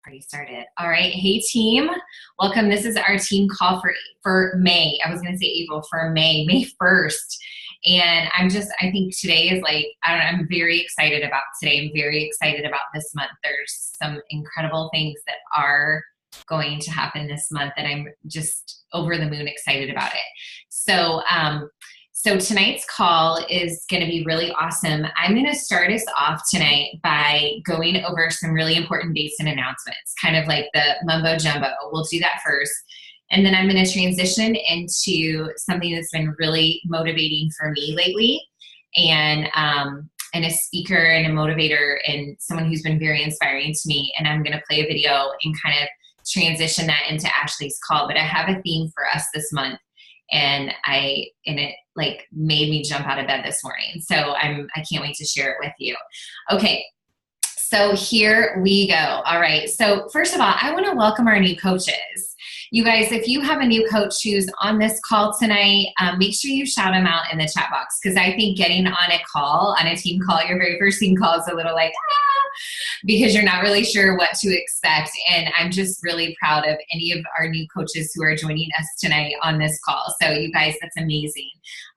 Already started. All right. Hey team. Welcome. This is our team call for May. I was going to say April, for May 1st. And I think today is like, I don't know, I'm very excited about today. I'm very excited about this month. There's some incredible things that are going to happen this month that I'm just over the moon excited about it. So tonight's call is going to be really awesome. I'm going to start us off tonight by going over some really important dates and announcements, kind of like the mumbo jumbo. We'll do that first. And then I'm going to transition into something that's been really motivating for me lately, and a speaker and a motivator and someone who's been very inspiring to me. And I'm going to play a video and kind of transition that into Ashley's call. But I have a theme for us this month. And it like made me jump out of bed this morning. So I can't wait to share it with you. Okay. So here we go. All right. So first of all, I want to welcome our new coaches. You guys, if you have a new coach who's on this call tonight, make sure you shout them out in the chat box. Because I think getting on a team call, your very first team call is a little like, because you're not really sure what to expect. And I'm just really proud of any of our new coaches who are joining us tonight on this call. So you guys, that's amazing.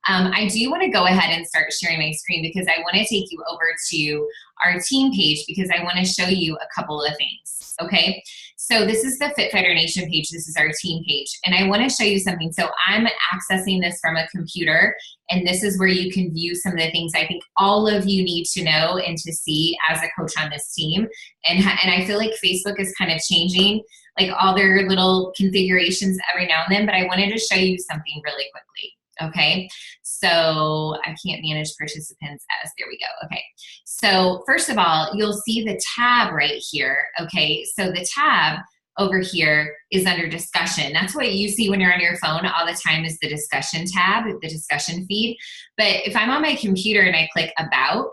I do want to go ahead and start sharing my screen because I want to take you over to our team page because I want to show you a couple of things. Okay. So this is the Fit Fighter Nation page. This is our team page. And I want to show you something. So I'm accessing this from a computer, and this is where you can view some of the things I think all of you need to know and to see as a coach on this team. And I feel like Facebook is kind of changing like all their little configurations every now and then, but I wanted to show you something really quickly. Okay, so I can't manage participants as, there we go. Okay, so first of all, you'll see the tab right here. Okay, so the tab over here is under discussion. That's what you see when you're on your phone all the time, is the discussion tab, the discussion feed. But if I'm on my computer and I click about,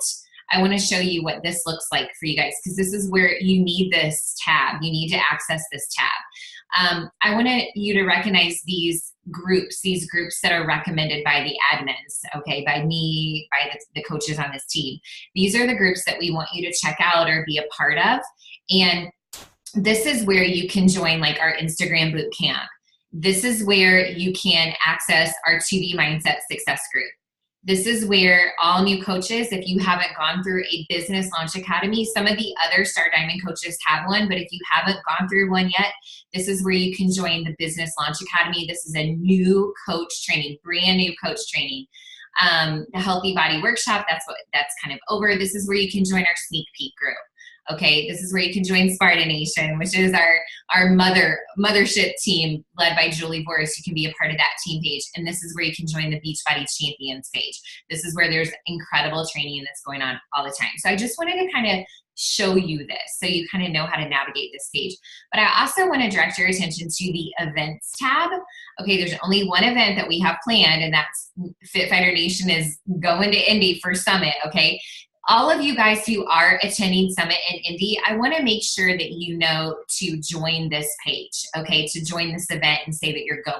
I want to show you what this looks like for you guys, because this is where you need this tab. You need to access this tab. I want you to recognize these groups that are recommended by the admins, okay, by me, by the coaches on this team. These are the groups that we want you to check out or be a part of. And this is where you can join like our Instagram boot camp. This is where you can access our 2B Mindset Success Group. This is where all new coaches, if you haven't gone through a Business Launch Academy, some of the other Star Diamond coaches have one, but if you haven't gone through one yet, this is where you can join the Business Launch Academy. This is a new coach training, brand new coach training. The Healthy Body Workshop, that's kind of over. This is where you can join our sneak peek group. Okay, this is where you can join Spartan Nation, which is our mothership team led by Julie Boris. You can be a part of that team page. And this is where you can join the Beachbody Champions page. This is where there's incredible training that's going on all the time. So I just wanted to kind of show you this so you kind of know how to navigate this page. But I also want to direct your attention to the events tab. Okay, there's only one event that we have planned, and that's Fit Fighter Nation is going to Indy for Summit, okay? All of you guys who are attending Summit in Indy, I want to make sure that you know to join this page, okay, to join this event and say that you're going,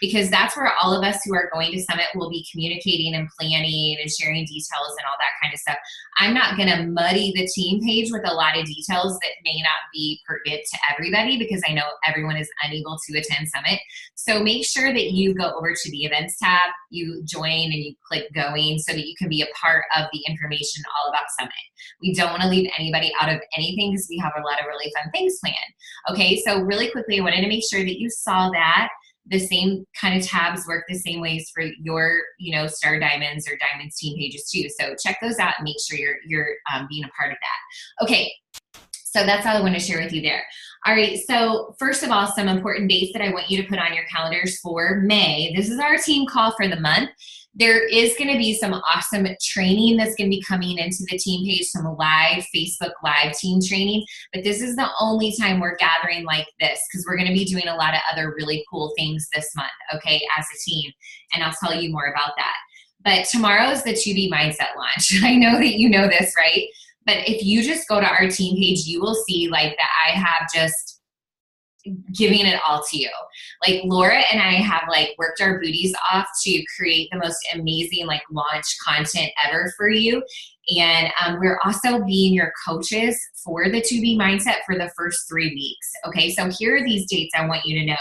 because that's where all of us who are going to Summit will be communicating and planning and sharing details and all that kind of stuff. I'm not going to muddy the team page with a lot of details that may not be pertinent to everybody, because I know everyone is unable to attend Summit. So make sure that you go over to the events tab, you join and you click going so that you can be a part of the information all about Summit. We don't want to leave anybody out of anything because we have a lot of really fun things planned. Okay, so really quickly, I wanted to make sure that you saw that the same kind of tabs work the same ways for your, Star Diamonds or Diamonds team pages too. So check those out and make sure you're being a part of that. Okay, so that's all I want to share with you there. All right, so first of all, some important dates that I want you to put on your calendars for May. This is our team call for the month. There is going to be some awesome training that's going to be coming into the team page, some live Facebook Live team training, but this is the only time we're gathering like this, because we're going to be doing a lot of other really cool things this month, okay, as a team, and I'll tell you more about that. But tomorrow is the 2B Mindset launch. I know that you know this, right? But if you just go to our team page, you will see like that I have just giving it all to you. Like Laura and I have like worked our booties off to create the most amazing like launch content ever for you. And we're also being your coaches for the 2B mindset for the first 3 weeks. Okay, so here are these dates I want you to know.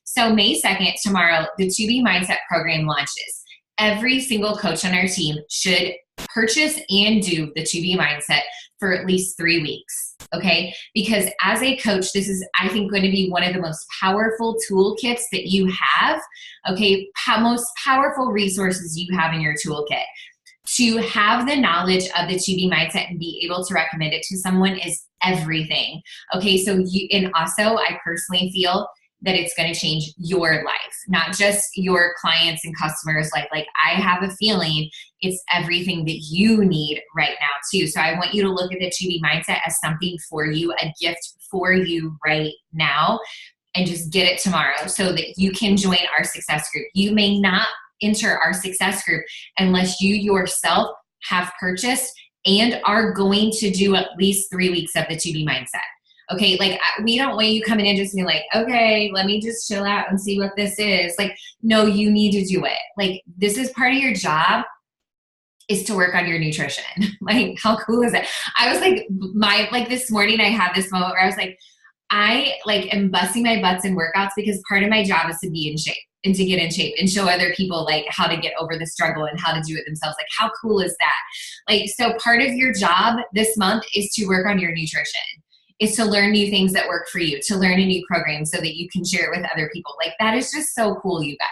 So May 2nd, tomorrow, the 2B mindset program launches. Every single coach on our team should purchase and do the 2B mindset for at least 3 weeks. Okay, because as a coach, this is, I think, going to be one of the most powerful toolkits that you have. Okay, most powerful resources you have in your toolkit. To have the knowledge of the 2B mindset and be able to recommend it to someone is everything. Okay, so and also I personally feel that it's going to change your life, not just your clients and customers' life. Like, I have a feeling it's everything that you need right now too. So I want you to look at the 2B mindset as something for you, a gift for you right now, and just get it tomorrow so that you can join our success group. You may not enter our success group unless you yourself have purchased and are going to do at least 3 weeks of the 2B mindset. Okay, like, we don't want you coming in just being like, okay, let me just chill out and see what this is. Like, no, you need to do it. Like, this is part of your job, is to work on your nutrition. Like, how cool is it? I was like, this morning I had this moment where I was like, I am busting my butts in workouts because part of my job is to be in shape and to get in shape and show other people like how to get over the struggle and how to do it themselves. Like, how cool is that? Like, so part of your job this month is to work on your nutrition. Is to learn new things that work for you, to learn a new program so that you can share it with other people. Like, that is just so cool, you guys.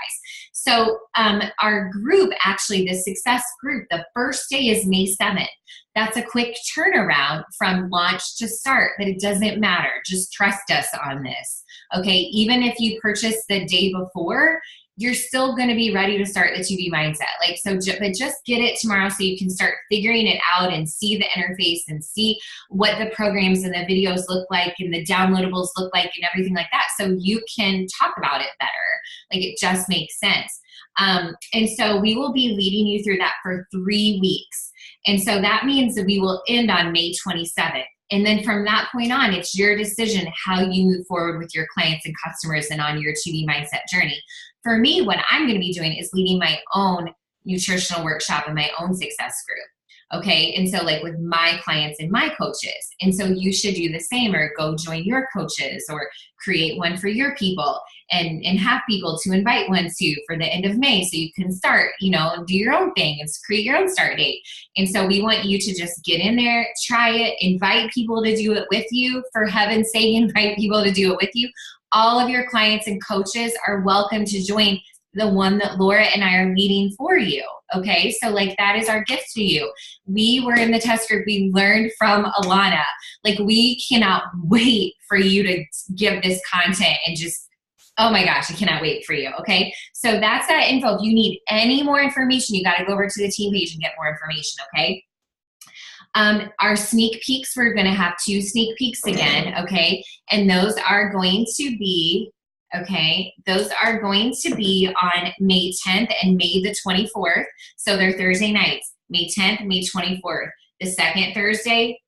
So our group, actually, the success group, the first day is May 7th. That's a quick turnaround from launch to start, but it doesn't matter. Just trust us on this. Okay, even if you purchase the day before, you're still going to be ready to start the 2B mindset. Like, so, but just get it tomorrow so you can start figuring it out and see the interface and see what the programs and the videos look like and the downloadables look like and everything like that, so you can talk about it better. Like, it just makes sense. And so we will be leading you through that for 3 weeks. And so that means that we will end on May 27th. And then from that point on, it's your decision how you move forward with your clients and customers and on your 2B mindset journey. For me, what I'm going to be doing is leading my own nutritional workshop and my own success group. Okay, and so like with my clients and my coaches. And so you should do the same, or go join your coaches, or create one for your people and have people to invite one to for the end of May so you can start, and do your own thing and create your own start date. And so we want you to just get in there, try it, invite people to do it with you. For heaven's sake, invite people to do it with you. All of your clients and coaches are welcome to join the one that Laura and I are leading for you. Okay, so like, that is our gift to you. We were in the test group. We learned from Alana. Like, we cannot wait for you to give this content and just, oh my gosh, I cannot wait for you. Okay, so that's that info. If you need any more information, you got to go over to the team page and get more information. Okay. Our sneak peeks, we're going to have 2 sneak peeks again. Okay, and those are going to be on May 10th and May the 24th. So they're Thursday nights, May 10th, May 24th. The second Thursday,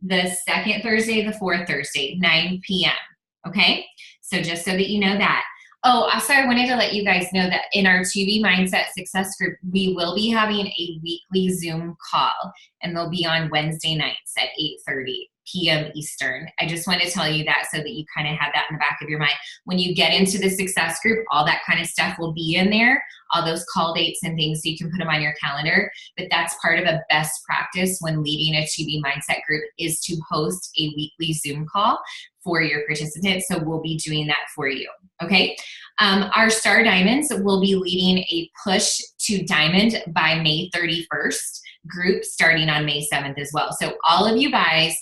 the fourth Thursday, 9 p.m. Okay, so just so that you know that. Oh, also, I wanted to let you guys know that in our 2B Mindset Success Group, we will be having a weekly Zoom call, and they'll be on Wednesday nights at 8:30 p.m. Eastern. I just want to tell you that so that you kind of have that in the back of your mind. When you get into the Success Group, all that kind of stuff will be in there, all those call dates and things, so you can put them on your calendar. But that's part of a best practice when leading a 2B Mindset Group, is to host a weekly Zoom call for your participants. So we'll be doing that for you. Okay. Our Star Diamonds will be leading a Push to Diamond by May 31st group starting on May 7th as well. So all of you guys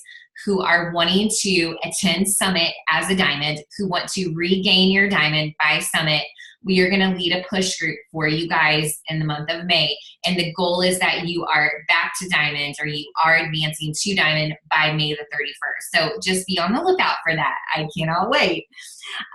who are wanting to attend Summit as a diamond, who want to regain your diamond by Summit, we are going to lead a push group for you guys in the month of May. And the goal is that you are back to diamond, or you are advancing to diamond by May the 31st. So just be on the lookout for that. I cannot wait.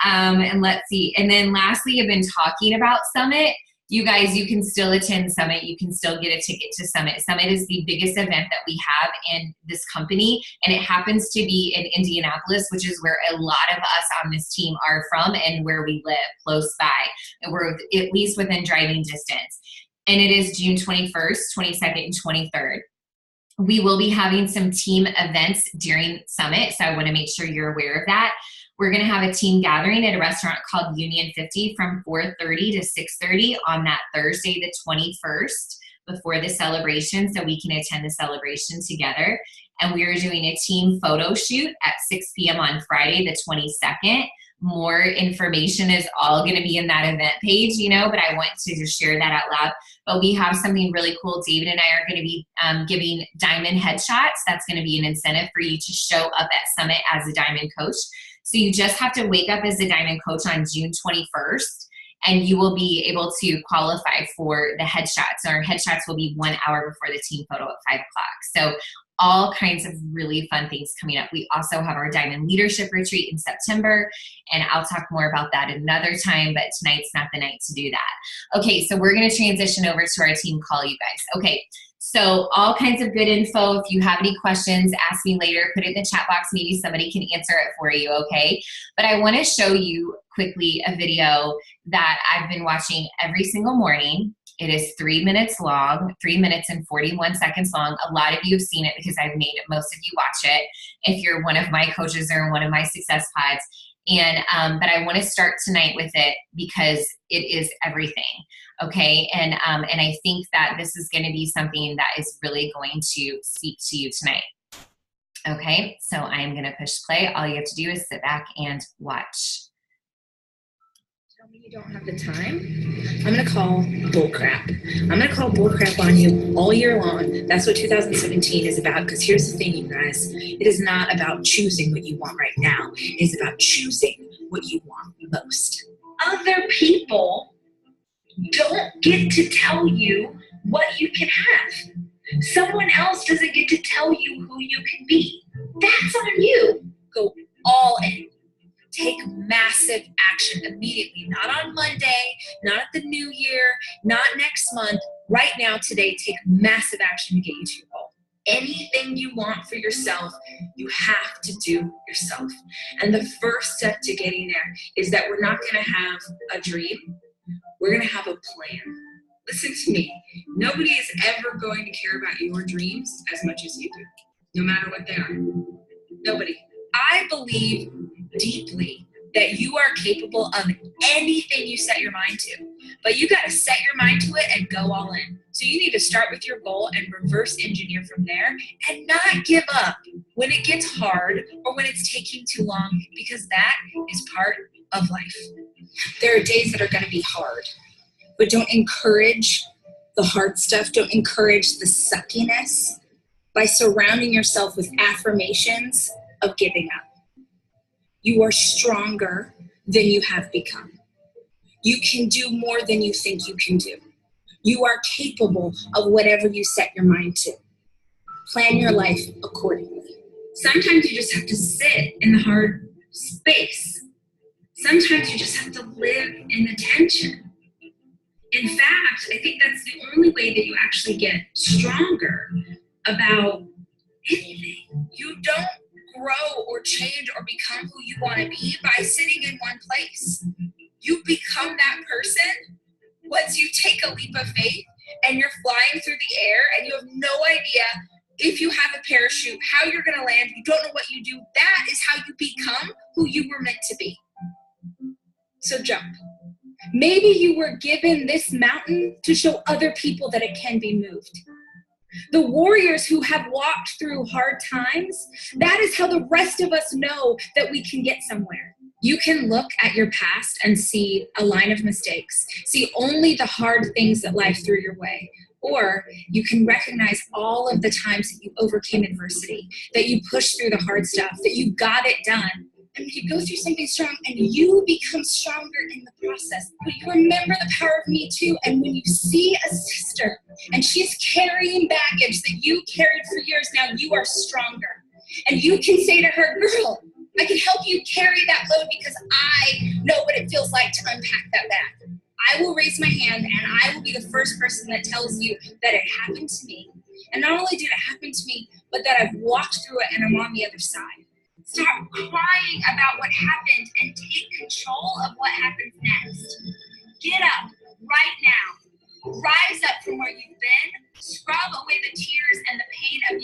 And let's see. And then lastly, I've been talking about Summit. You guys, you can still attend Summit. You can still get a ticket to Summit. Summit is the biggest event that we have in this company, and it happens to be in Indianapolis, which is where a lot of us on this team are from and where we live, close by. And we're at least within driving distance. And it is June 21st, 22nd, and 23rd. We will be having some team events during Summit, so I want to make sure you're aware of that. We're going to have a team gathering at a restaurant called Union 50 from 4:30 to 6:30 on that Thursday, the 21st, before the celebration, so we can attend the celebration together. And we are doing a team photo shoot at 6 p.m. on Friday, the 22nd. More information is all going to be in that event page, you know, but I want to just share that out loud. But we have something really cool. David and I are going to be giving diamond headshots. That's going to be an incentive for you to show up at Summit as a diamond coach. So you just have to wake up as a diamond coach on June 21st, and you will be able to qualify for the headshots. Our headshots will be 1 hour before the team photo at 5 o'clock. So all kinds of really fun things coming up. We also have our Diamond Leadership Retreat in September, and I'll talk more about that another time, but tonight's not the night to do that. Okay, so we're gonna transition over to our team call, you guys. Okay, so all kinds of good info. If you have any questions, ask me later, put it in the chat box, maybe somebody can answer it for you, okay? But I wanna show you quickly a video that I've been watching every single morning. It is 3 minutes long, 3 minutes and 41 seconds long. A lot of you have seen it because I've made most of you watch it if you're one of my coaches or one of my success pods. And but I want to start tonight with it because it is everything, okay? And I think that this is going to be something that is really going to speak to you tonight. Okay, so I'm going to push play. All you have to do is sit back and watch. Tell me you don't have the time, I'm going to call bullcrap. I'm going to call bullcrap on you all year long. That's what 2017 is about, because here's the thing, you guys. It is not about choosing what you want right now. It is about choosing what you want most. Other people don't get to tell you what you can have. Someone else doesn't get to tell you who you can be. That's on you. Go all in. Take massive action immediately, not on Monday, not at the new year, not next month. Right now, today, take massive action to get you to your goal. Anything you want for yourself, you have to do yourself. And the first step to getting there is that we're not going to have a dream. We're going to have a plan. Listen to me. Nobody is ever going to care about your dreams as much as you do, no matter what they are. Nobody. I believe deeply that you are capable of anything you set your mind to, but you got to set your mind to it and go all in. So you need to start with your goal and reverse engineer from there, and not give up when it gets hard or when it's taking too long, because that is part of life. There are days that are going to be hard, but don't encourage the hard stuff. Don't encourage the suckiness by surrounding yourself with affirmations of giving up. You are stronger than you have become. You can do more than you think you can do. You are capable of whatever you set your mind to. Plan your life accordingly. Sometimes you just have to sit in the hard space. Sometimes you just have to live in the tension. In fact, I think that's the only way that you actually get stronger about anything. You don't grow or change or become who you want to be by sitting in one place. You become that person once you take a leap of faith and you're flying through the air and you have no idea if you have a parachute, how you're going to land. You don't know what you do. That is how you become who you were meant to be. So jump. Maybe you were given this mountain to show other people that it can be moved. The warriors who have walked through hard times, that is how the rest of us know that we can get somewhere. You can look at your past and see a line of mistakes, see only the hard things that life threw your way. Or you can recognize all of the times that you overcame adversity, that you pushed through the hard stuff, that you got it done. And you go through something strong and you become stronger in the process. But you remember the power of Me Too. And when you see a sister and she's carrying baggage that you carried for years, now you are stronger. And you can say to her, girl, I can help you carry that load because I know what it feels like to unpack that bag. I will raise my hand and I will be the first person that tells you that it happened to me. And not only did it happen to me, but that I've walked through it and I'm on the other side. Stop crying about what happened and take control of what happens next. Get up right now. Rise up from where you've been. Scrub away the tears and the pain of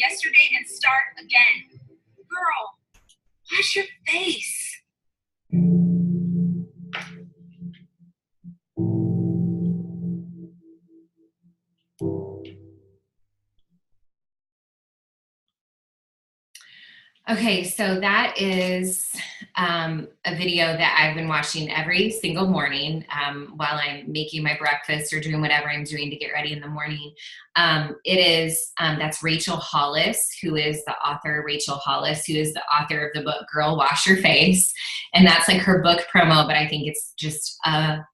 Okay, so that is a video that I've been watching every single morning while I'm making my breakfast or doing whatever I'm doing to get ready in the morning. That's Rachel Hollis, who is the author, Rachel Hollis, who is the author of the book Girl Wash Your Face. And that's like her book promo, but I think it's just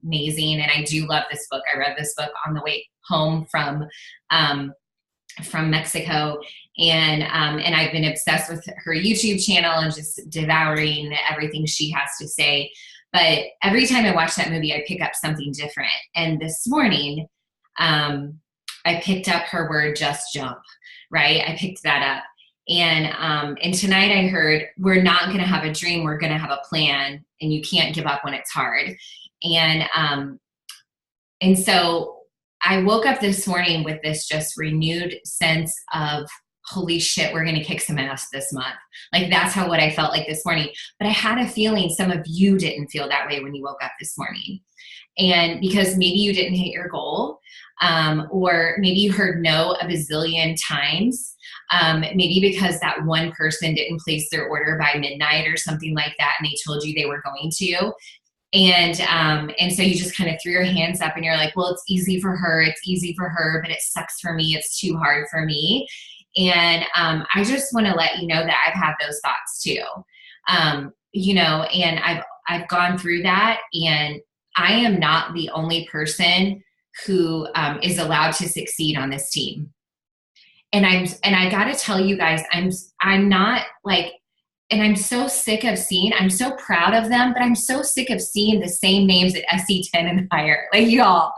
amazing. And I do love this book. I read this book on the way home from Mexico, and I've been obsessed with her YouTube channel and just devouring everything she has to say. But every time I watch that movie, I pick up something different. And this morning, I picked up her word "just jump." Right, I picked that up, and tonight I heard we're not going to have a dream, we're going to have a plan, and you can't give up when it's hard. And so I woke up this morning with this just renewed sense of, holy shit, we're going to kick some ass this month. Like, that's what I felt like this morning. But I had a feeling some of you didn't feel that way when you woke up this morning. And because maybe you didn't hit your goal, or maybe you heard no a bazillion times, maybe because that one person didn't place their order by midnight or something like that, and they told you they were going to. And so you just kind of threw your hands up and you're like, well, it's easy for her, but it sucks for me. It's too hard for me. And I just want to let you know that I've had those thoughts too. And I've gone through that, and I am not the only person who is allowed to succeed on this team. And I got to tell you guys, I'm not like, and I'm so sick of seeing, I'm so proud of them, but I'm so sick of seeing the same names at SC10 and higher. Like, y'all,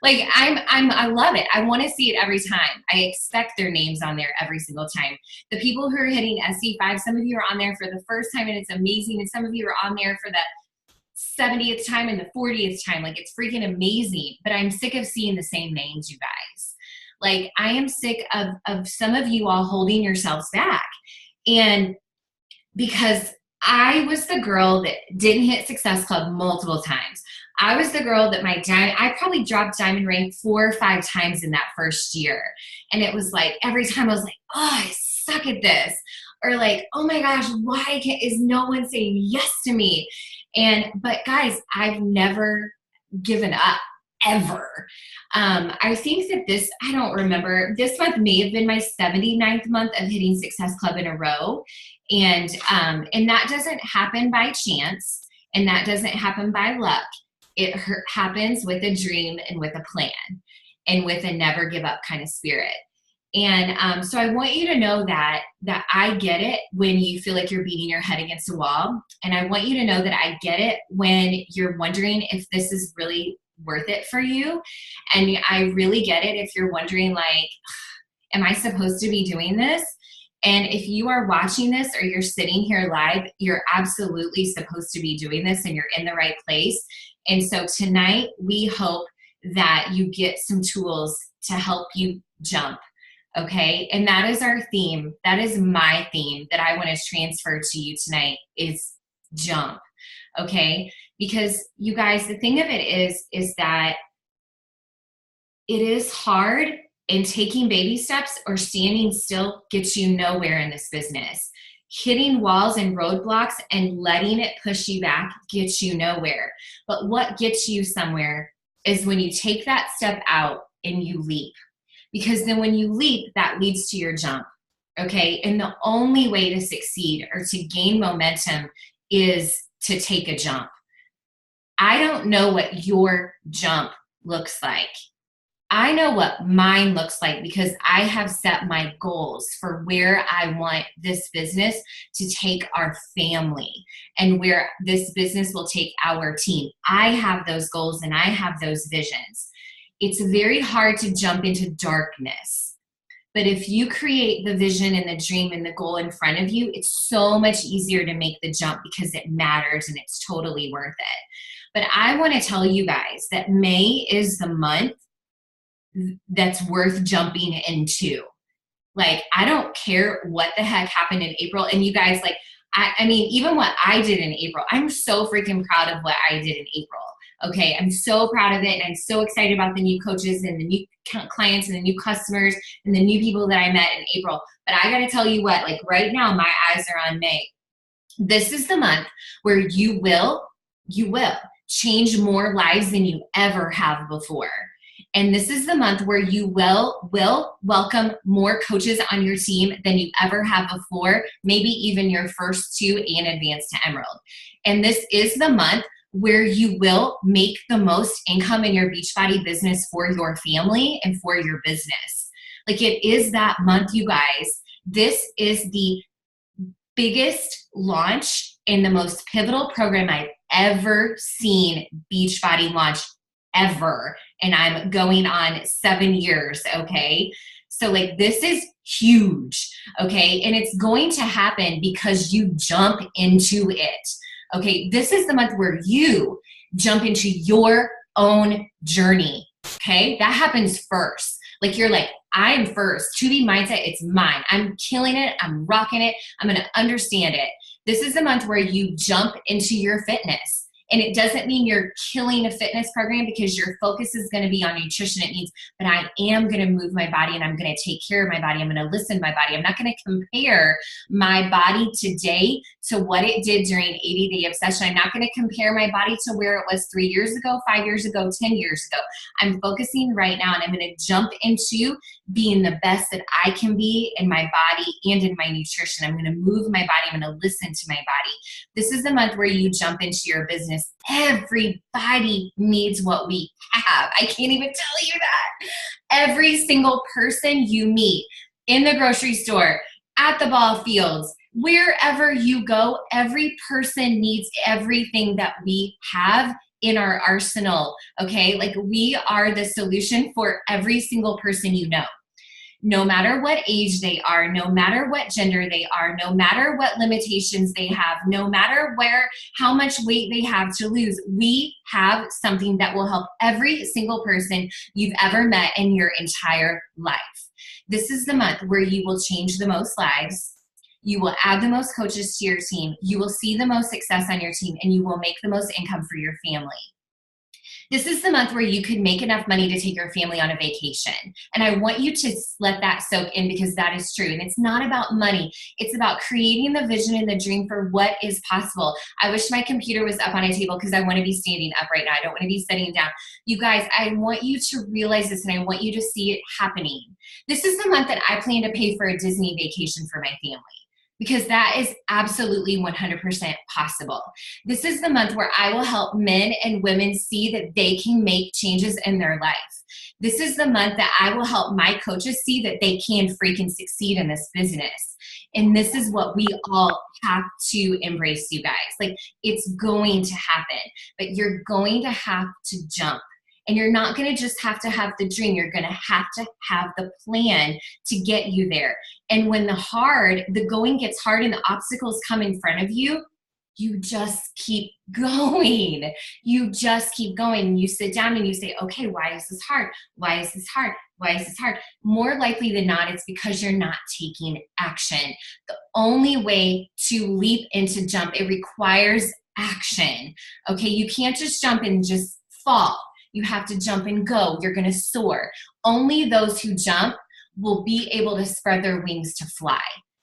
like I love it. I want to see it every time. I expect their names on there every single time. The people who are hitting SC5, some of you are on there for the first time and it's amazing. And some of you are on there for the 70th time and the 40th time. Like, it's freaking amazing, but I'm sick of seeing the same names, you guys. Like, I am sick of some of you all holding yourselves back. And because I was the girl that didn't hit Success Club multiple times. I was the girl that I probably dropped diamond rank 4 or 5 times in that first year. And it was like, every time I was like, oh, I suck at this. Or like, oh my gosh, why is no one saying yes to me? But guys, I've never given up, ever. I think that I don't remember, this month may have been my 79th month of hitting Success Club in a row. And that doesn't happen by chance, and that doesn't happen by luck. It happens with a dream and with a plan and with a never give up kind of spirit. And so I want you to know that I get it when you feel like you're beating your head against a wall. And I want you to know that I get it when you're wondering if this is really worth it for you. And I really get it if you're wondering, like, am I supposed to be doing this? And if you are watching this or you're sitting here live, you're absolutely supposed to be doing this, and you're in the right place. And so tonight, we hope that you get some tools to help you jump. Okay. And that is our theme. That is my theme that I want to transfer to you tonight, is jump. Okay. Because you guys, the thing of it is that it is hard, and taking baby steps or standing still gets you nowhere in this business. Hitting walls and roadblocks and letting it push you back gets you nowhere. But what gets you somewhere is when you take that step out and you leap. Because then when you leap, that leads to your jump. Okay? And the only way to succeed or to gain momentum is to take a jump. I don't know what your jump looks like. I know what mine looks like, because I have set my goals for where I want this business to take our family and where this business will take our team. I have those goals and I have those visions. It's very hard to jump into darkness. But if you create the vision and the dream and the goal in front of you, it's so much easier to make the jump, because it matters and it's totally worth it. But I want to tell you guys that May is the month that's worth jumping into. Like, I don't care what the heck happened in April. And you guys, like, I mean, even what I did in April, I'm so freaking proud of what I did in April. Okay, I'm so proud of it, and I'm so excited about the new coaches and the new clients and the new customers and the new people that I met in April. But I got to tell you what, like right now, my eyes are on May. This is the month where you will change more lives than you ever have before. And this is the month where you will welcome more coaches on your team than you ever have before, maybe even your first two and advanced to Emerald. And this is the month where you will make the most income in your Beachbody business for your family and for your business. Like, it is that month, you guys. This is the biggest launch and the most pivotal program I've ever seen Beachbody launch ever. And I'm going on 7 years, okay? So like, this is huge, okay? And it's going to happen because you jump into it, okay? This is the month where you jump into your own journey, okay? That happens first. Like, you're like, I'm first. 2B mindset, it's mine. I'm killing it. I'm rocking it. I'm going to understand it. This is the month where you jump into your fitness. And it doesn't mean you're killing a fitness program because your focus is going to be on nutrition. It means, but I am going to move my body and I'm going to take care of my body. I'm going to listen to my body. I'm not going to compare my body today to what it did during 80-day obsession. I'm not going to compare my body to where it was 3 years ago, 5 years ago, 10 years ago. I'm focusing right now, and I'm going to jump into being the best that I can be in my body and in my nutrition. I'm going to move my body. I'm going to listen to my body. This is the month where you jump into your business. Everybody needs what we have. I can't even tell you that. Every single person you meet in the grocery store, at the ball fields, wherever you go, every person needs everything that we have in our arsenal, okay? Like, we are the solution for every single person you know. No matter what age they are, no matter what gender they are, no matter what limitations they have, no matter how much weight they have to lose, we have something that will help every single person you've ever met in your entire life. This is the month where you will change the most lives. You will add the most coaches to your team. You will see the most success on your team, and you will make the most income for your family. This is the month where you could make enough money to take your family on a vacation. And I want you to let that soak in, because that is true. And it's not about money. It's about creating the vision and the dream for what is possible. I wish my computer was up on a table, because I want to be standing up right now. I don't want to be sitting down. You guys, I want you to realize this, and I want you to see it happening. This is the month that I plan to pay for a Disney vacation for my family, because that is absolutely 100% possible. This is the month where I will help men and women see that they can make changes in their life. This is the month that I will help my coaches see that they can freaking succeed in this business. And this is what we all have to embrace, you guys. Like, it's going to happen, but you're going to have to jump. And you're not going to just have to have the dream. You're going to have the plan to get you there. And when the going gets hard and the obstacles come in front of you, you just keep going. You just keep going. You sit down and you say, okay, why is this hard? Why is this hard? Why is this hard? More likely than not, it's because you're not taking action. The only way to leap and to jump, it requires action. Okay, you can't just jump and just fall. You have to jump and go. You're going to soar. Only those who jump will be able to spread their wings to fly,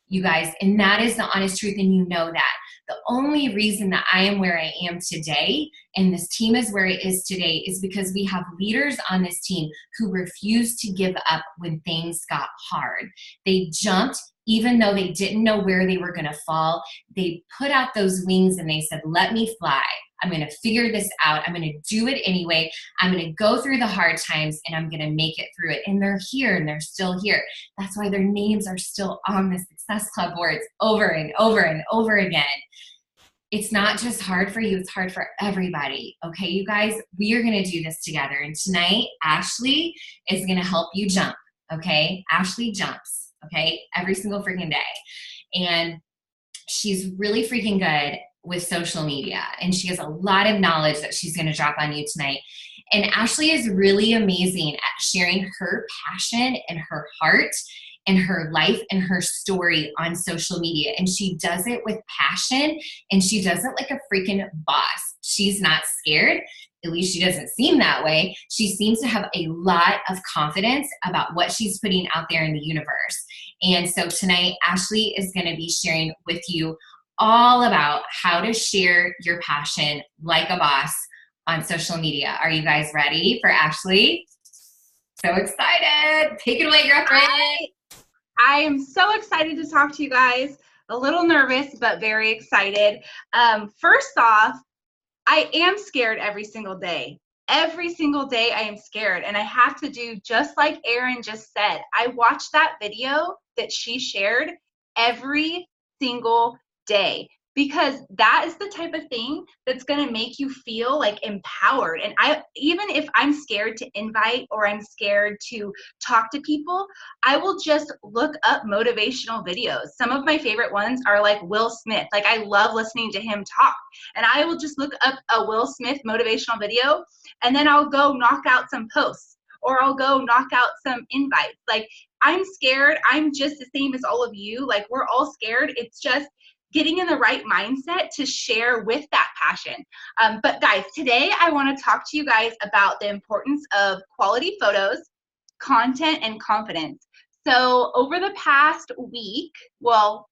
you guys. And that is the honest truth, and you know that. The only reason that I am where I am today and this team is where it is today is because we have leaders on this team who refused to give up when things got hard. They jumped even though they didn't know where they were going to fall. They put out those wings and they said, let me fly. I'm going to figure this out. I'm going to do it anyway. I'm going to go through the hard times and I'm going to make it through it. And they're here and they're still here. That's why their names are still on the Success Club boards over and over and over again. It's not just hard for you. It's hard for everybody. Okay, you guys, we are going to do this together. And tonight, Ashley is going to help you jump. Okay, Ashley jumps. Okay, every single freaking day. And she's really freaking good with social media, and she has a lot of knowledge that she's going to drop on you tonight. And Ashley is really amazing at sharing her passion and her heart and her life and her story on social media. And she does it with passion, and she does it like a freaking boss. she's not scared. At least she doesn't seem that way. She seems to have a lot of confidence about what she's putting out there in the universe. And so tonight, Ashley is going to be sharing with you all about how to share your passion like a boss on social media. Are you guys ready for Ashley? So excited. Take it away, girlfriend. I am so excited to talk to you guys. A little nervous, but very excited. First off, I am scared every single day. Every single day I am scared, and I have to do just like Erin just said. I watch that video that she shared every single day, because that is the type of thing that's going to make you feel like empowered. And even if I'm scared to invite or I'm scared to talk to people, I will just look up motivational videos. Some of my favorite ones are like Will Smith. Like, I love listening to him talk, and I will just look up a Will Smith motivational video, and then I'll go knock out some posts, or I'll go knock out some invites. Like, I'm scared. I'm just the same as all of you. Like, we're all scared. It's just getting in the right mindset to share with that passion. But guys, today I want to talk to you guys about the importance of quality photos, content, and confidence. So over the past week, well,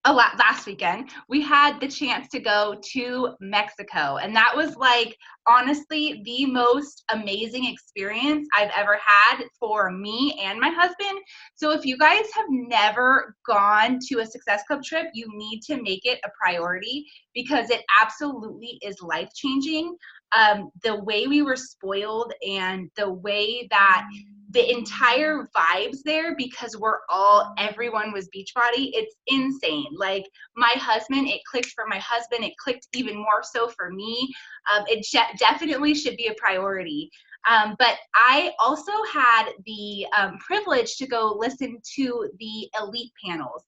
last weekend, we had the chance to go to Mexico. And that was like, honestly, the most amazing experience I've ever had for me and my husband. So if you guys have never gone to a Success Club trip, you need to make it a priority, because it absolutely is life-changing. The way we were spoiled, and the way that the entire vibes there, because everyone was Beachbody, it's insane. Like, my husband, it clicked for my husband, it clicked even more so for me. It definitely should be a priority. But I also had the privilege to go listen to the elite panels.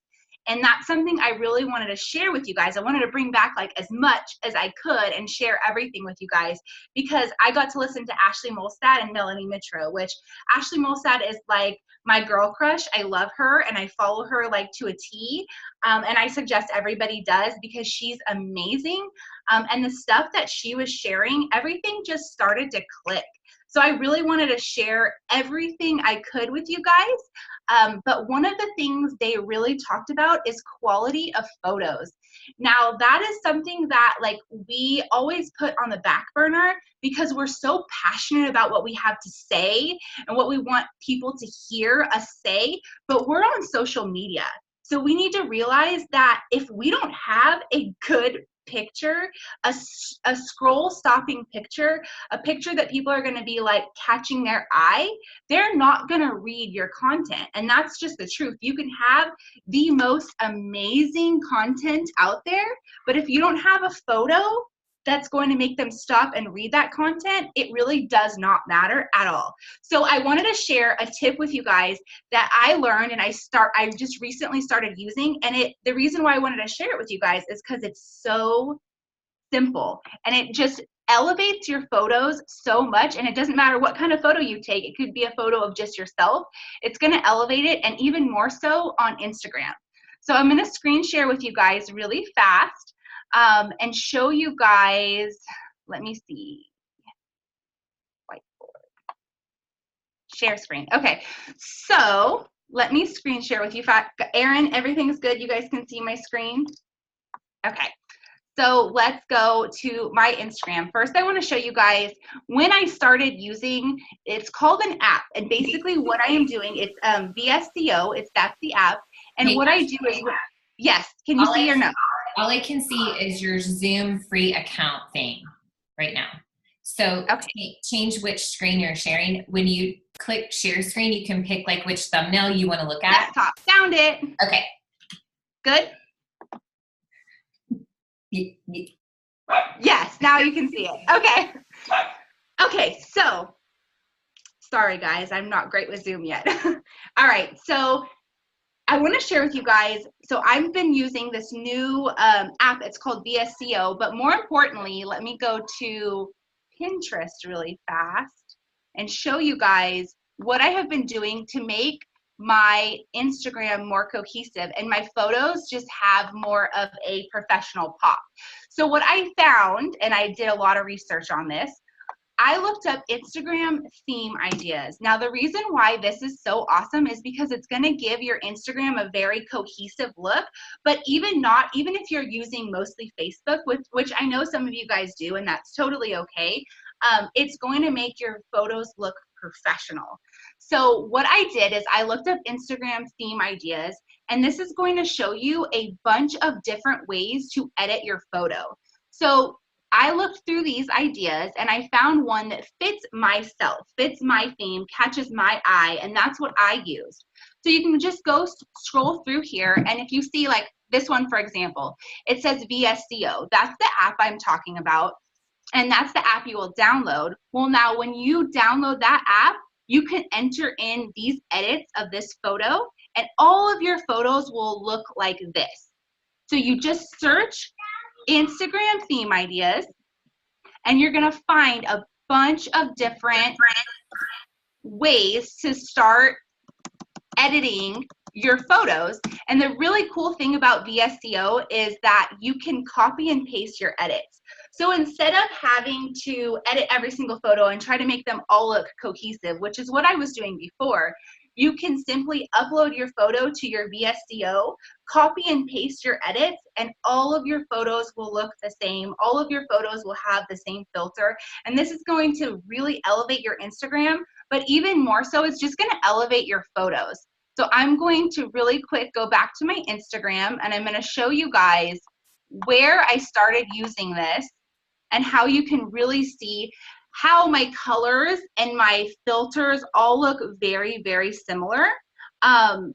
And that's something I really wanted to share with you guys. I wanted to bring back like as much as I could and share everything with you guys, because I got to listen to Ashley Molstad and Melanie Mitro, which Ashley Molstad is like my girl crush. I love her, and I follow her like to a T. And I suggest everybody does, because she's amazing. And the stuff that she was sharing, everything just started to click. So I really wanted to share everything I could with you guys. But one of the things they really talked about is quality of photos. Now, that is something that like we always put on the back burner, because we're so passionate about what we have to say and what we want people to hear us say, but we're on social media. So we need to realize that if we don't have a good picture, a scroll stopping picture, a picture that people are going to be like catching their eye, they're not going to read your content. And that's just the truth. You can have the most amazing content out there, but if you don't have a photo that's going to make them stop and read that content, it really does not matter at all. So I wanted to share a tip with you guys that I learned, and I just recently started using, and the reason why I wanted to share it with you guys is because it's so simple, and it just elevates your photos so much. And it doesn't matter what kind of photo you take. It could be a photo of just yourself. It's going to elevate it, and even more so on Instagram. So I'm going to screen share with you guys really fast. And show you guys, let me see, whiteboard, share screen. Okay, so let me screen share with you. Erin, everything's good? You guys can see my screen? Okay, so let's go to my Instagram. First, I want to show you guys when I started using, it's called an app. And basically what I am doing, it's VSCO, that's the app. And what I do is, yes, can you see or no? All I can see is your Zoom free account thing right now. So change which screen you're sharing. When you click share screen, you can pick like which thumbnail you want to look at. Desktop, found it. Okay. Good? Yes, now you can see it. Okay. Okay, so, sorry guys, I'm not great with Zoom yet. All right, so I want to share with you guys, so I've been using this new app. It's called VSCO, but more importantly, let me go to Pinterest really fast and show you guys what I have been doing to make my Instagram more cohesive, and my photos just have more of a professional pop. So what I found, and I did a lot of research on this, I looked up Instagram theme ideas. Now, the reason why this is so awesome is because it's going to give your Instagram a very cohesive look, but even if you're using mostly Facebook, which I know some of you guys do, and that's totally okay, it's going to make your photos look professional. So what I did is I looked up Instagram theme ideas, and this is going to show you a bunch of different ways to edit your photo. So I looked through these ideas and I found one that fits myself, fits my theme, catches my eye, and that's what I used. So you can just go scroll through here, and if you see like this one, for example, it says VSCO. That's the app I'm talking about, and that's the app you will download. Well, now when you download that app, you can enter in these edits of this photo, and all of your photos will look like this. So you just search Instagram theme ideas, and you're going to find a bunch of different ways to start editing your photos. And the really cool thing about VSCO is that you can copy and paste your edits. So instead of having to edit every single photo and try to make them all look cohesive, which is what I was doing before, you can simply upload your photo to your VSCO, copy and paste your edits, and all of your photos will look the same. All of your photos will have the same filter. And this is going to really elevate your Instagram, but even more so, it's just going to elevate your photos. So I'm going to really quick go back to my Instagram, and I'm going to show you guys where I started using this and how you can really see how my colors and my filters all look very, very similar. And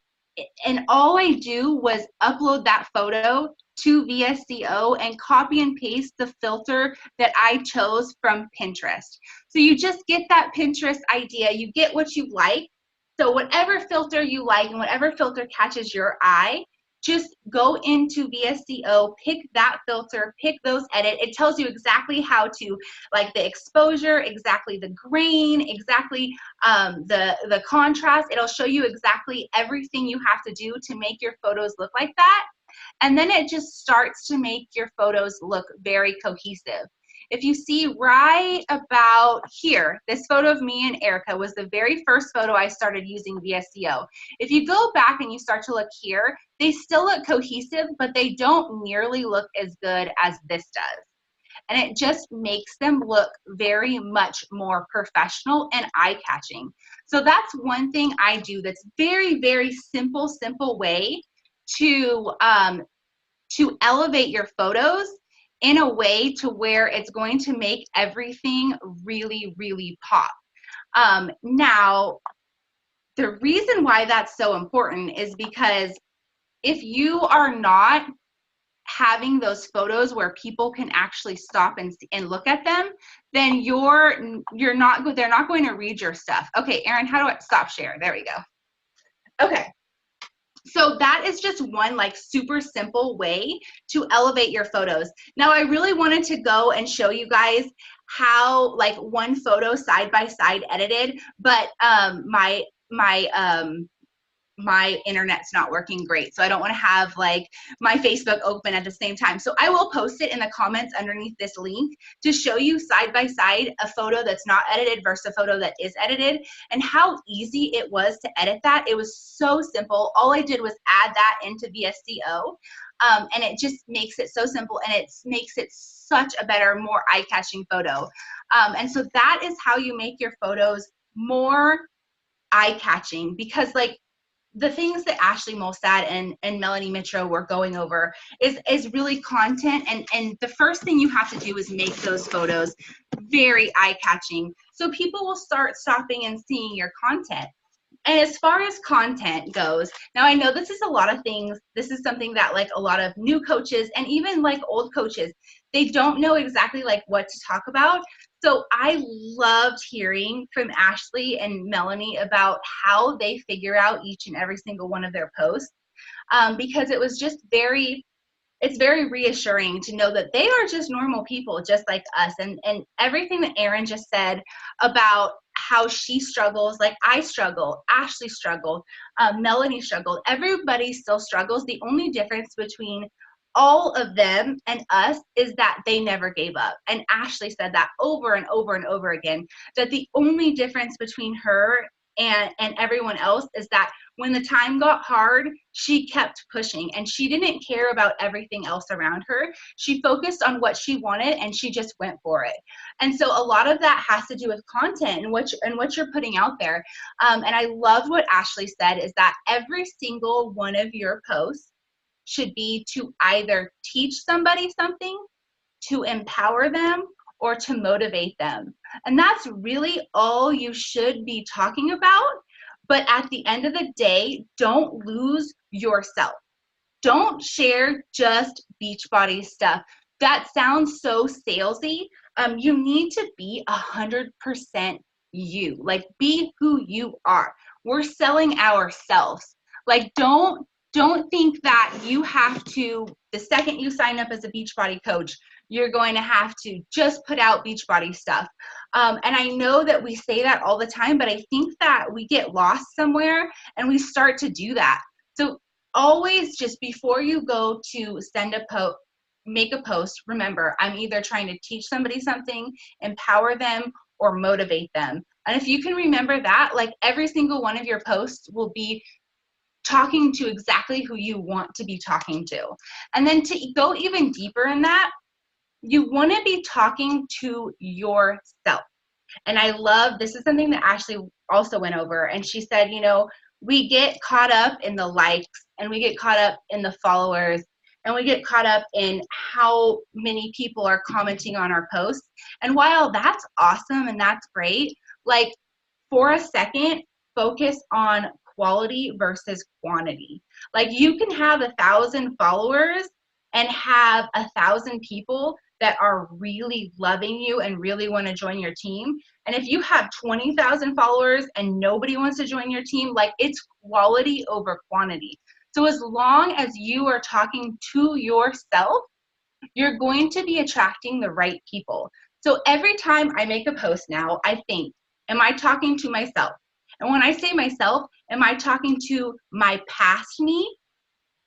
all I do was upload that photo to VSCO and copy and paste the filter that I chose from Pinterest. So you just get that Pinterest idea, you get what you like. So whatever filter you like and whatever filter catches your eye, just go into VSCO, pick that filter, pick those edit. It tells you exactly how to, like the exposure, exactly the grain, exactly the contrast. It'll show you exactly everything you have to do to make your photos look like that. And then it just starts to make your photos look very cohesive. If you see right about here, this photo of me and Erica was the very first photo I started using VSCO. If you go back and you start to look here, they still look cohesive, but they don't nearly look as good as this does. And it just makes them look very much more professional and eye-catching. So that's one thing I do that's very, very simple way to elevate your photos in a way to where it's going to make everything really, really pop. Now, the reason why that's so important is because if you are not having those photos where people can actually stop and look at them, then they're not going to read your stuff. Okay, Erin, how do I stop share? There we go. Okay. So that is just one like super simple way to elevate your photos. Now I really wanted to go and show you guys how like one photo side by side edited, but my internet's not working great, so I don't want to have like my Facebook open at the same time. So I will post it in the comments underneath this link to show you side by side a photo that's not edited versus a photo that is edited, and how easy it was to edit that. It was so simple. All I did was add that into VSCO, and it just makes it so simple, and it makes it such a better, more eye-catching photo. And so that is how you make your photos more eye-catching, because like the things that Ashley Molstad and Melanie Mitro were going over is really content, and the first thing you have to do is make those photos very eye-catching so people will start stopping and seeing your content. And as far as content goes, now I know this is a lot of things. This is something that like a lot of new coaches and even like old coaches, they don't know exactly like what to talk about. So I loved hearing from Ashley and Melanie about how they figure out each and every single one of their posts, because it was just it's very reassuring to know that they are just normal people just like us. And everything that Erin just said about how she struggles. Like I struggle, Ashley struggled, Melanie struggled. Everybody still struggles. The only difference between all of them and us is that they never gave up. And Ashley said that over and over and over again, that the only difference between her and everyone else is that when the time got hard, she kept pushing and she didn't care about everything else around her. She focused on what she wanted and she just went for it. And so a lot of that has to do with content and what you're putting out there. And I love what Ashley said is that every single one of your posts should be to either teach somebody something, to empower them, or to motivate them. And that's really all you should be talking about. But at the end of the day, don't lose yourself. Don't share just Beachbody stuff. That sounds so salesy. You need to be 100% you. Like, be who you are. We're selling ourselves. Like, don't think that you have to, the second you sign up as a Beachbody coach, you're going to have to just put out Beachbody stuff. And I know that we say that all the time, but I think that we get lost somewhere and we start to do that. So always, just before you go to make a post, remember, I'm either trying to teach somebody something, empower them, or motivate them. And if you can remember that, like every single one of your posts will be talking to exactly who you want to be talking to. And then to go even deeper in that, you want to be talking to yourself. And I love, this is something that Ashley also went over. And she said, you know, we get caught up in the likes and we get caught up in the followers and we get caught up in how many people are commenting on our posts. And while that's awesome and that's great, like for a second, focus on quality versus quantity. Like you can have 1,000 followers and have 1,000 people that are really loving you and really want to join your team. And if you have 20,000 followers and nobody wants to join your team, like it's quality over quantity. So as long as you are talking to yourself, you're going to be attracting the right people. So every time I make a post now, I think, am I talking to myself? And when I say myself, am I talking to my past me,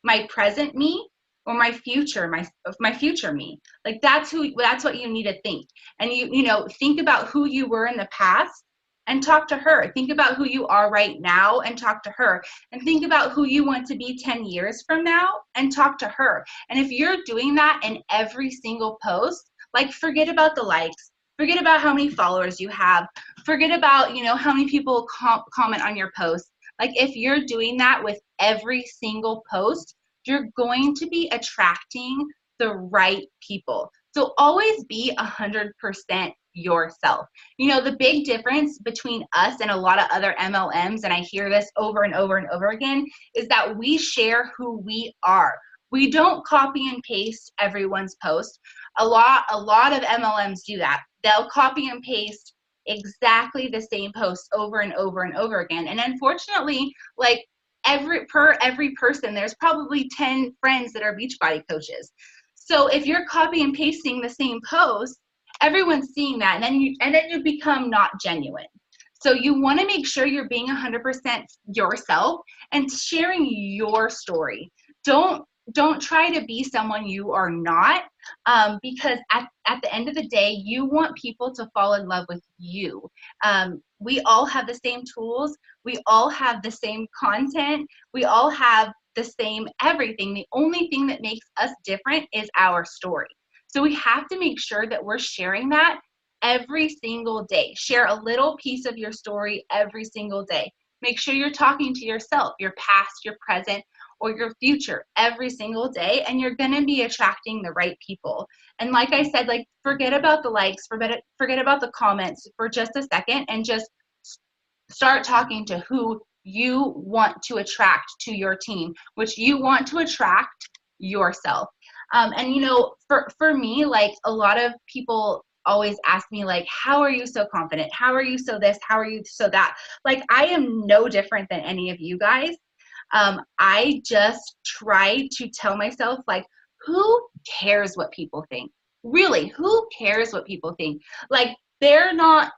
my present me, or my future me? Like that's what you need to think. And you know, think about who you were in the past and talk to her. Think about who you are right now and talk to her. And think about who you want to be 10 years from now and talk to her. And if you're doing that in every single post, like forget about the likes, forget about how many followers you have, forget about, you know, how many people comment on your post. Like if you're doing that with every single post, you're going to be attracting the right people. So always be 100% yourself. You know, the big difference between us and a lot of other MLMs, and I hear this over and over and over again, is that we share who we are. We don't copy and paste everyone's post. A lot of MLMs do that. They'll copy and paste exactly the same post over and over and over again. And unfortunately, like every person, there's probably 10 friends that are Beachbody coaches. So if you're copy and pasting the same post, everyone's seeing that, and then you become not genuine. So you want to make sure you're being 100% yourself and sharing your story. Don't try to be someone you are not, because at the end of the day, you want people to fall in love with you. We all have the same tools. We all have the same content. We all have the same everything. The only thing that makes us different is our story. So we have to make sure that we're sharing that every single day. Share a little piece of your story every single day. Make sure you're talking to yourself, your past, your present, or your future every single day, and you're going to be attracting the right people. And like I said, like forget about the likes, forget about the comments for just a second, and just start talking to who you want to attract to your team, which you want to attract yourself. And you know, for me, like a lot of people always ask me like, how are you so confident? How are you so this? How are you so that? Like, I am no different than any of you guys. I just try to tell myself, like, who cares what people think? Really, who cares what people think? Like, they're not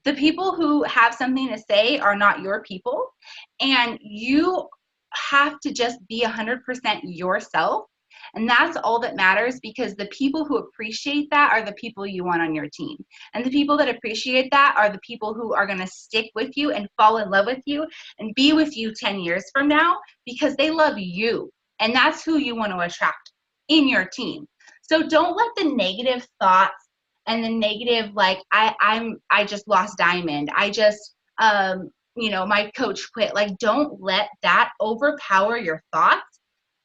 the people who have something to say are not your people, and you have to just be 100% yourself. And that's all that matters, because the people who appreciate that are the people you want on your team. And the people that appreciate that are the people who are going to stick with you and fall in love with you and be with you 10 years from now, because they love you. And that's who you want to attract in your team. So don't let the negative thoughts and the negative, like, I just lost Diamond, I just, my coach quit. Like, don't let that overpower your thoughts.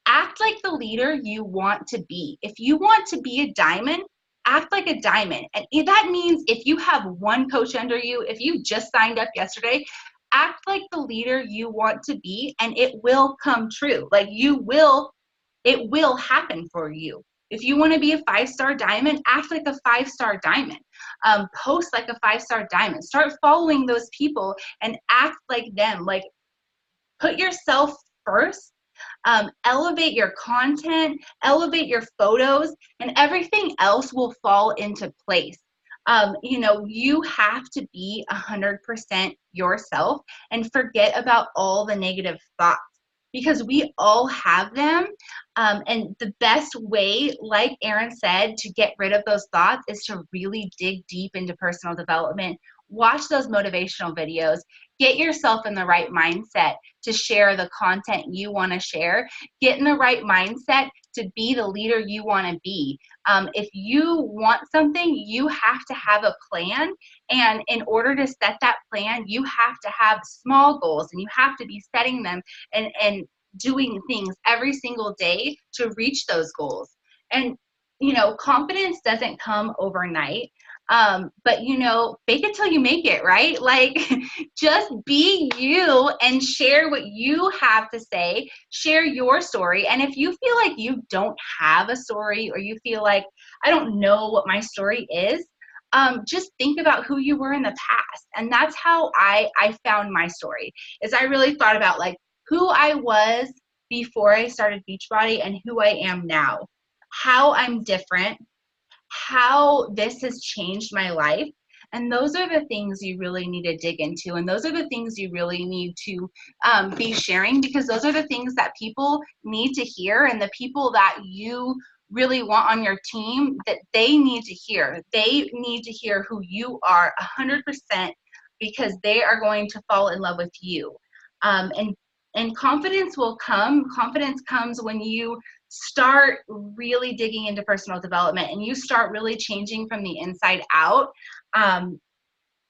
Act like the leader you want to be. If you want to be a diamond, act like a diamond. And that means if you have one coach under you, if you just signed up yesterday, act like the leader you want to be, and it will come true. Like, it will happen for you. If you want to be a 5-star diamond, act like a 5-star diamond. Post like a 5-star diamond. Start following those people and act like them. Like, put yourself first. Elevate your content, elevate your photos, and everything else will fall into place. You have to be 100% yourself and forget about all the negative thoughts, because we all have them. And the best way, like Erin said, to get rid of those thoughts is to really dig deep into personal development. Watch those motivational videos. Get yourself in the right mindset to share the content you want to share. Get in the right mindset to be the leader you want to be. If you want something, you have to have a plan. And in order to set that plan, you have to have small goals, and you have to be setting them and doing things every single day to reach those goals. And, confidence doesn't come overnight. But fake it till you make it, right? Like, just be you and share what you have to say, share your story. And if you feel like you don't have a story, or you feel like, I don't know what my story is, just think about who you were in the past. And that's how I found my story, is I really thought about, like, who I was before I started Beachbody and who I am now, how I'm different, how this has changed my life. And those are the things you really need to dig into. And those are the things you really need to be sharing, because those are the things that people need to hear, and the people that you really want on your team, that they need to hear. They need to hear who you are 100%, because they are going to fall in love with you. And confidence will come. Confidence comes when you start really digging into personal development and you start really changing from the inside out. And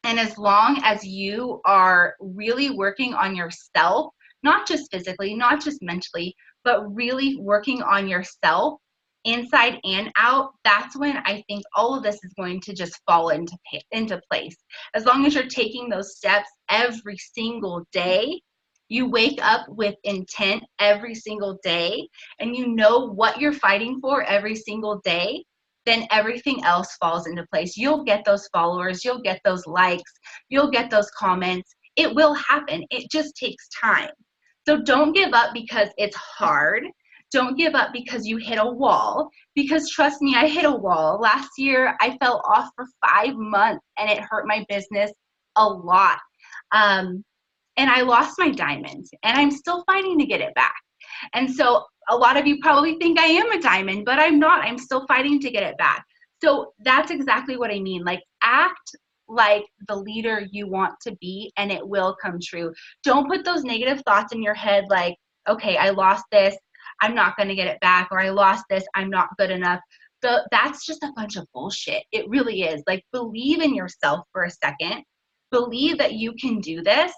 as long as you are really working on yourself, not just physically, not just mentally, but really working on yourself inside and out, that's when I think all of this is going to just fall into place. As long as you're taking those steps every single day, you wake up with intent every single day, and you know what you're fighting for every single day, then everything else falls into place. You'll get those followers, you'll get those likes, you'll get those comments. It will happen. It just takes time. So don't give up because it's hard. Don't give up because you hit a wall, because trust me, I hit a wall. Last year, I fell off for 5 months, and it hurt my business a lot. And I lost my diamond, and I'm still fighting to get it back. And so a lot of you probably think I am a diamond, but I'm not. I'm still fighting to get it back. So that's exactly what I mean. Like, act like the leader you want to be, and it will come true. Don't put those negative thoughts in your head like, okay, I lost this, I'm not going to get it back, or I lost this, I'm not good enough. That's just a bunch of bullshit. It really is. Like, believe in yourself for a second. Believe that you can do this,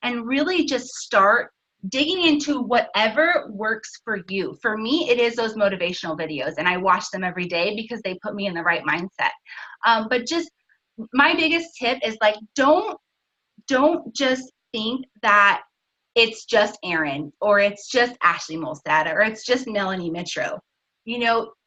and really just start digging into whatever works for you. For me, it is those motivational videos, and I watch them every day because they put me in the right mindset. But just my biggest tip is, like, don't just think that it's just Erin, or it's just Ashley Molstad, or it's just Melanie Mitro.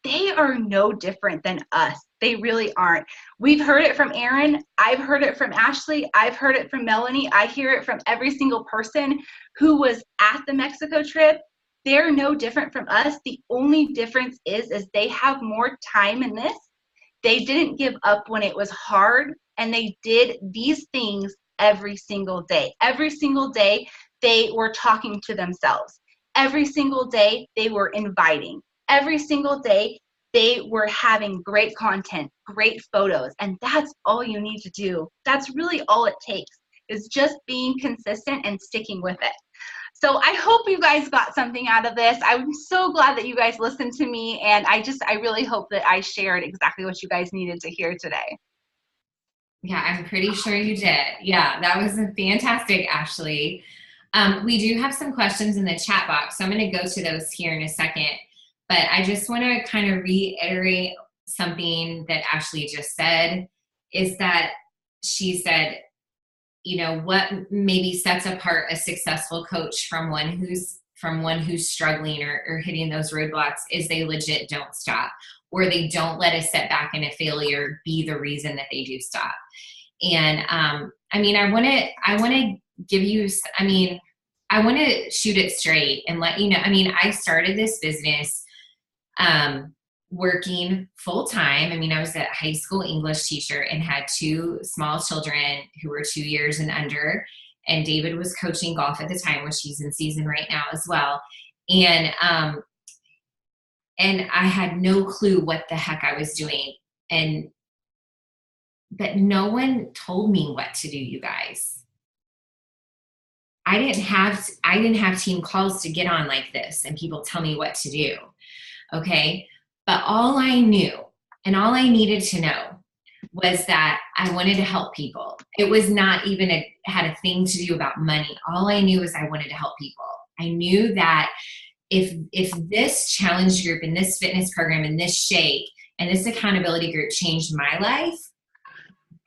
They are no different than us. They really aren't. We've heard it from Erin. I've heard it from Ashley. I've heard it from Melanie. I hear it from every single person who was at the Mexico trip. They're no different from us. The only difference is they have more time in this, They didn't give up when it was hard, and they did these things every single day. Every single day, they were talking to themselves. Every single day, they were inviting. Every single day, they were having great content, great photos, and that's all you need to do. That's really all it takes, is just being consistent and sticking with it. So I hope you guys got something out of this. I'm so glad that you guys listened to me, and I really hope that I shared exactly what you guys needed to hear today. Yeah, I'm pretty sure you did. Yeah, that was fantastic, Ashley. We do have some questions in the chat box, so I'm going to go to those here in a second. But I just want to kind of reiterate something that Ashley just said, is that she said, you know, what maybe sets apart a successful coach from one who's struggling or hitting those roadblocks is they legit don't stop, or they don't let a setback and a failure be the reason that they do stop. And I mean, I want to give you, I want to shoot it straight and let you know. I mean, I started this business working full time. I mean, I was a high school English teacher and had 2 small children who were 2 years and under. And David was coaching golf at the time, which he's in season right now as well. And I had no clue what the heck I was doing. But no one told me what to do, you guys. I didn't have team calls to get on like this and people tell me what to do. Okay. But all I knew and all I needed to know was that I wanted to help people. It was not even had a thing to do about money. All I knew was I wanted to help people. I knew that if this challenge group and this fitness program and this shake and this accountability group changed my life,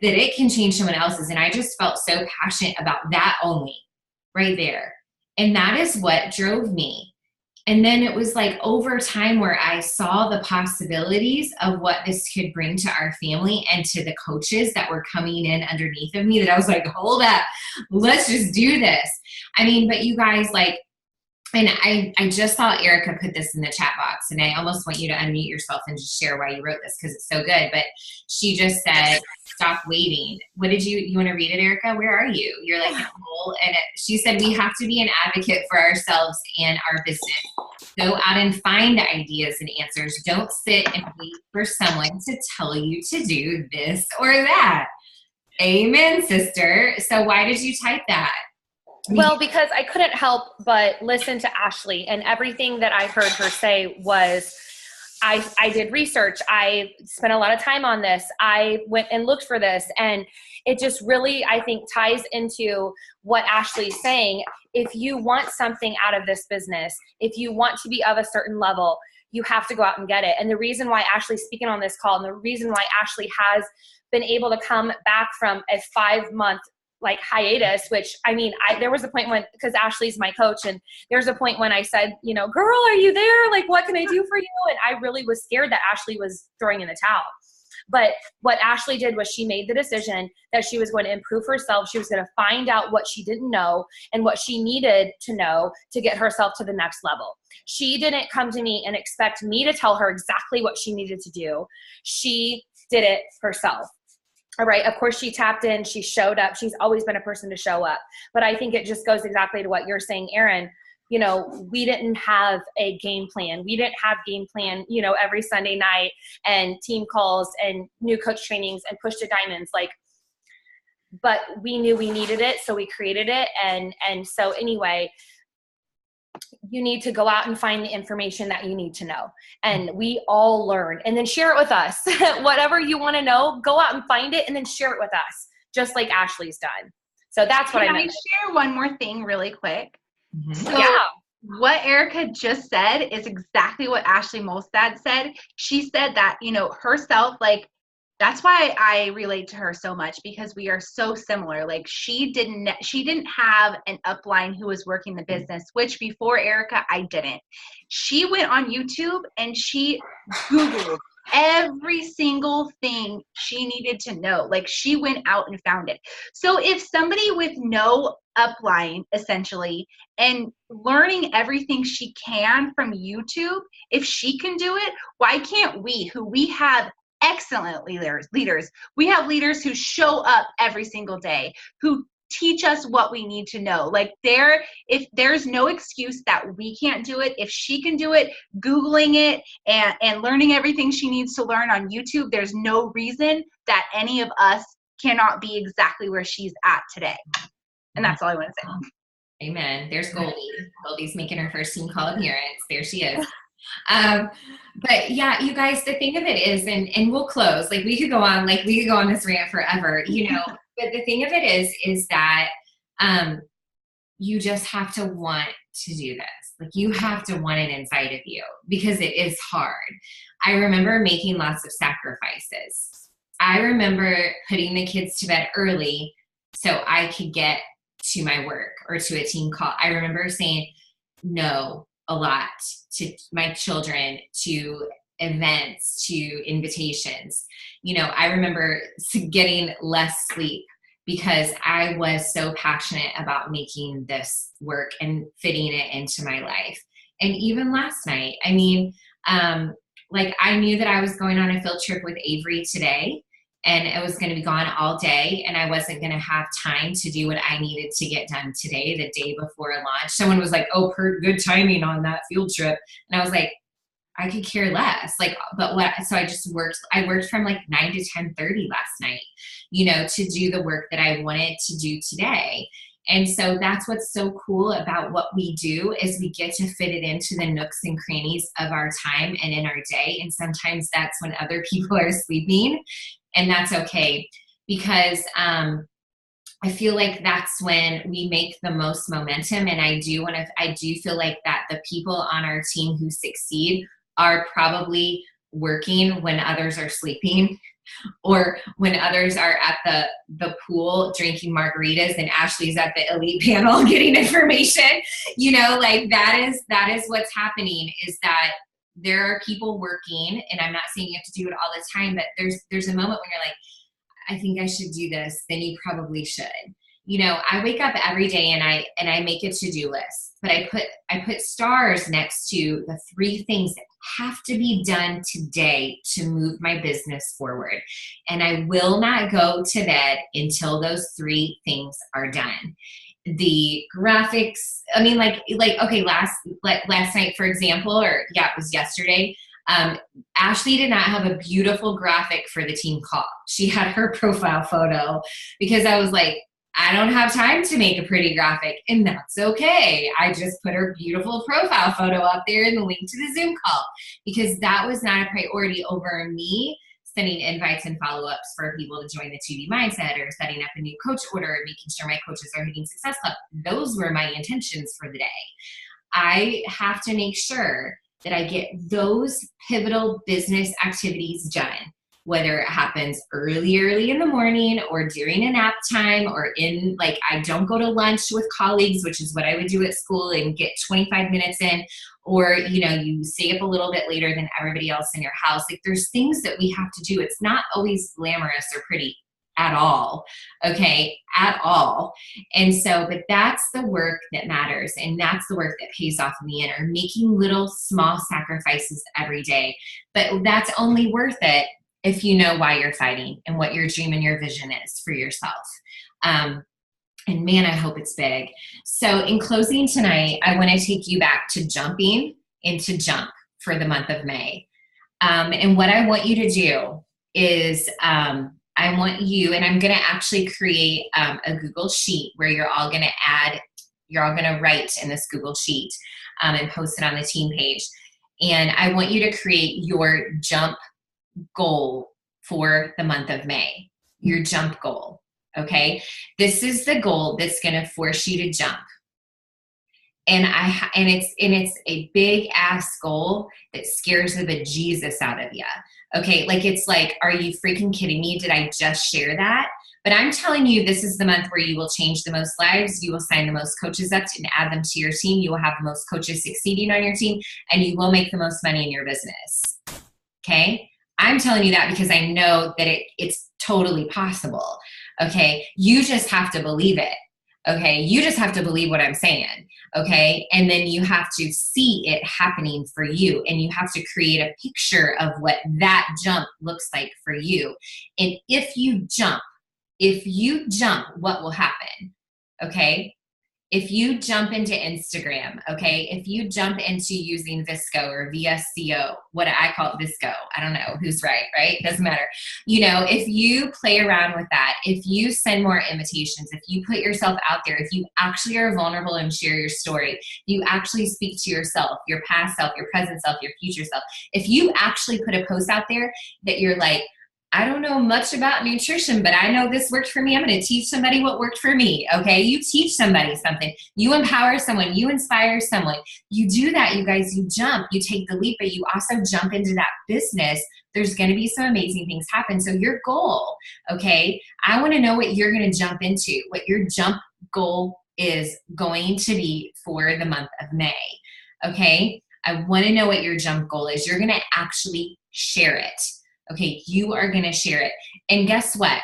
that it can change someone else's. And I just felt so passionate about that only right there. And that is what drove me. And then it was like over time where I saw the possibilities of what this could bring to our family and to the coaches that were coming in underneath of me, that I was like, hold up, let's just do this. I mean, but you guys, like, and I just saw Erica put this in the chat box, and I almost want you to unmute yourself and just share why you wrote this, because it's so good. But she just said, stop waiting. What did you want to read it, Erica? Where are you? You're like, Nicole. And she said, we have to be an advocate for ourselves and our business. Go out and find ideas and answers. Don't sit and wait for someone to tell you to do this or that. Amen, sister. So why did you type that? Well, because I couldn't help but listen to Ashley, and everything that I heard her say was, I did research. I spent a lot of time on this. I went and looked for this, and it just really, I think, ties into what Ashley's saying. If you want something out of this business, if you want to be of a certain level, you have to go out and get it. And the reason why Ashley's speaking on this call, and the reason why Ashley has been able to come back from a 5-month hiatus, which there was a point when, because Ashley's my coach, and there's a point when I said, girl, are you there? Like, what can I do for you? And I really was scared that Ashley was throwing in the towel. But what Ashley did was she made the decision that she was going to improve herself. She was going to find out what she didn't know and what she needed to know to get herself to the next level. She didn't come to me and expect me to tell her exactly what she needed to do. She did it herself. All right. Of course, she tapped in. She showed up. She's always been a person to show up. But I think it just goes exactly to what you're saying, Erin. We didn't have a game plan. We didn't have game plan, every Sunday night and team calls and new coach trainings and push to diamonds. But we knew we needed it. So we created it. And so anyway, you need to go out and find the information that you need to know. And we all learn, and then share it with us. Whatever you want to know, go out and find it and then share it with us, just like Ashley's done. So that's what I meant. Can I share one more thing really quick? Mm-hmm. So yeah. What Erica just said is exactly what Ashley Molstad said. She said that, herself, that's why I relate to her so much, because we are so similar. She didn't have an upline who was working the business, which before Erica, I didn't. She went on YouTube and she Googled every single thing she needed to know. She went out and found it. So if somebody with no upline, essentially, and learning everything she can from YouTube, if she can do it, why can't we, who we have excellent leaders. We have leaders who show up every single day, who teach us what we need to know. Like if there's no excuse that we can't do it. If she can do it, Googling it and learning everything she needs to learn on YouTube, there's no reason that any of us cannot be exactly where she's at today. And that's all I want to say. Amen. There's Goldie. Goldie's making her first team call appearance. There she is. But yeah, you guys, the thing of it is, and we'll close, like we could go on this rant forever, but the thing of it is that, you just have to want to do this. Like you have to want it inside of you because it is hard. I remember making lots of sacrifices. I remember putting the kids to bed early so I could get to my work or to a team call. I remember saying no a lot to my children, to events, to invitations. I remember getting less sleep because I was so passionate about making this work and fitting it into my life. And even last night, I knew that I was going on a field trip with Avery today, and it was going to be gone all day, and I wasn't going to have time to do what I needed to get done today, the day before launch. Someone was like, oh, good timing on that field trip. And I was like, I could care less. So I worked from 9 to 10:30 last night, to do the work that I wanted to do today. And so that's what's so cool about what we do is we get to fit it into the nooks and crannies of our time and in our day. And sometimes that's when other people are sleeping, and that's okay, because I feel like that's when we make the most momentum. And I do feel like that the people on our team who succeed are probably working when others are sleeping, or when others are at the pool drinking margaritas and Ashley's at the elite panel getting information. That is what's happening, is that there are people working, and I'm not saying you have to do it all the time, but there's a moment when you're like, I think I should do this, then you probably should. I wake up every day and I make a to-do list, but I put stars next to the 3 things that have to be done today to move my business forward. And I will not go to bed until those 3 things are done. The graphics, okay, last night, for example, it was yesterday, Ashley did not have a beautiful graphic for the team call. She had her profile photo because I was like, I don't have time to make a pretty graphic, and that's okay. I just put her beautiful profile photo up there and the link to the Zoom call, because that was not a priority over me sending invites and follow-ups for people to join the 2D mindset, or setting up a new coach order, and making sure my coaches are hitting Success Club. Those were my intentions for the day. I have to make sure that I get those pivotal business activities done, whether it happens early in the morning, or during a nap time, or I don't go to lunch with colleagues, which is what I would do at school and get 25 minutes in, or, you stay up a little bit later than everybody else in your house. There's things that we have to do. It's not always glamorous or pretty at all. Okay. At all. And so, but that's the work that matters. And that's the work that pays off in the end, or making little small sacrifices every day. But that's only worth it if you know why you're fighting and what your dream and your vision is for yourself. And man, I hope it's big. So in closing tonight, I want to take you back to jumping into jump for the month of May. And what I want you to do is I want you, and I'm going to actually create a Google sheet where you're all going to write in this Google sheet and post it on the team page. And I want you to create your jump goal for the month of May, your jump goal. Okay. This is the goal that's going to force you to jump. And it's a big ass goal that scares the bejesus out of you. Okay. It's like, are you freaking kidding me? Did I just share that? But I'm telling you, this is the month where you will change the most lives. You will sign the most coaches up and add them to your team. You will have the most coaches succeeding on your team, and you will make the most money in your business. Okay. I'm telling you that because I know that it's totally possible. Okay. You just have to believe it. Okay, you just have to believe what I'm saying. Okay, and then you have to see it happening for you, and you have to create a picture of what that jump looks like for you. And if you jump, what will happen? Okay, if you jump into Instagram, okay, if you jump into using Visco or VSCO, what I call it Visco, I don't know who's right? Doesn't matter. You know, if you play around with that, if you send more invitations, if you put yourself out there, if you actually are vulnerable and share your story, you actually speak to yourself, your past self, your present self, your future self. If you actually put a post out there that you're like, I don't know much about nutrition, but I know this worked for me. I'm going to teach somebody what worked for me. Okay. You teach somebody something. You empower someone. You inspire someone. You do that, you guys. You jump. You take the leap, but you also jump into that business. There's going to be some amazing things happen. So your goal, okay, I want to know what you're going to jump into, what your jump goal is going to be for the month of May. Okay. I want to know what your jump goal is. You're going to actually share it. Okay, you are going to share it. And guess what?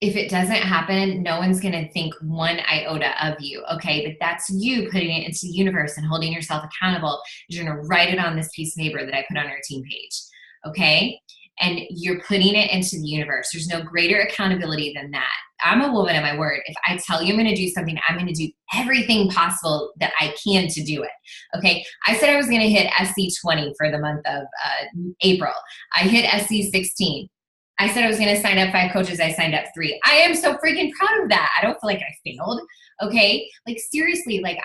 If it doesn't happen, no one's going to think one iota of you, okay? But that's you putting it into the universe and holding yourself accountable. You're going to write it on this piece of paper that I put on our team page, okay? And you're putting it into the universe. There's no greater accountability than that. I'm a woman of my word. If I tell you I'm going to do something, I'm going to do everything possible that I can to do it. Okay. I said I was going to hit SC20 for the month of April. I hit SC16. I said I was going to sign up 5 coaches. I signed up 3. I am so freaking proud of that. I don't feel like I failed. Okay. Like seriously, like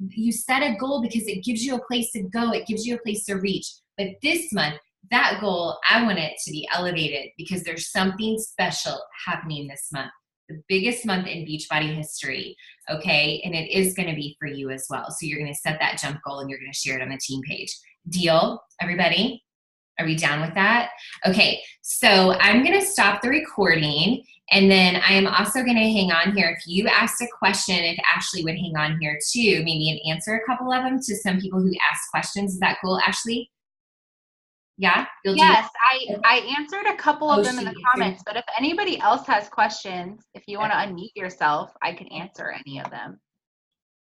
you set a goal because it gives you a place to go. It gives you a place to reach. But this month, that goal, I want it to be elevated because there's something special happening this month. The biggest month in Beachbody history, okay? And it is going to be for you as well. So you're going to set that jump goal and you're going to share it on the team page. Deal, everybody? Are we down with that? Okay, so I'm going to stop the recording, and then I am also going to hang on here. If you asked a question, if Ashley would hang on here too, maybe and answer a couple of them to some people who asked questions. Is that cool, Ashley? Yeah? Yes, I answered a couple of them in the comments, but if anybody else has questions, if you want to unmute yourself, I can answer any of them.